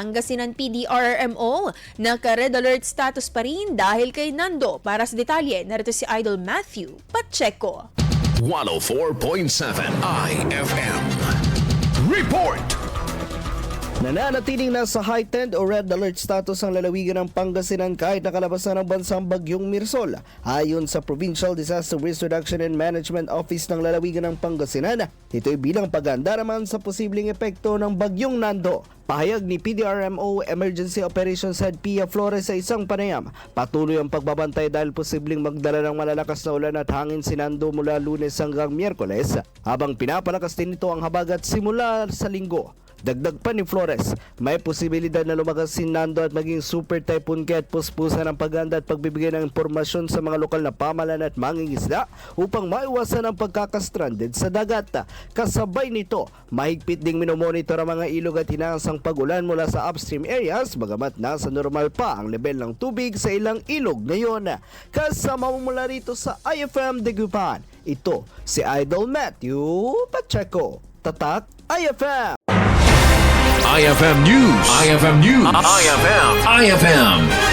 Pangasinan Pdrrmo, naka-red alert status pa rin dahil kay Nando. Para sa detalye, narito si Idol Matthew Pacheco. 104.7 IFM. Report! Nananatiling nasa heightened o red alert status ang lalawigan ng Pangasinan kahit nakalabasan ng bansang bagyong Mirsol. Ayon sa Provincial Disaster Risk Reduction and Management Office ng lalawigan ng Pangasinan, ito'y bilang paghahanda naman sa posibleng epekto ng bagyong Nando. Pahayag ni PDRMO Emergency Operations Head Pia Flores sa isang panayam, patuloy ang pagbabantay dahil posibleng magdala ng malalakas na ulan at hangin si Nando mula Lunes hanggang Miyerkules, habang pinapalakas din ito ang habagat simula sa Linggo. Dagdag pa ni Flores, may posibilidad na lumakas si Nando at maging super typhoon kaya puspusan ang paghanda at pagbibigay ng impormasyon sa mga lokal na pamahalaan at mangingisda upang maiwasan ang pagkakastranded sa dagat. Kasabay nito, mahigpit ding minomonitor ang mga ilog at hinahangsang pag-ulan mula sa upstream areas bagamat nasa normal pa ang level ng tubig sa ilang ilog ngayon. Kasama mo mula rito sa IFM Dagupan, ito si Idol Matthew Pacheco. Tatak IFM! IFM News. IFM News. IFM.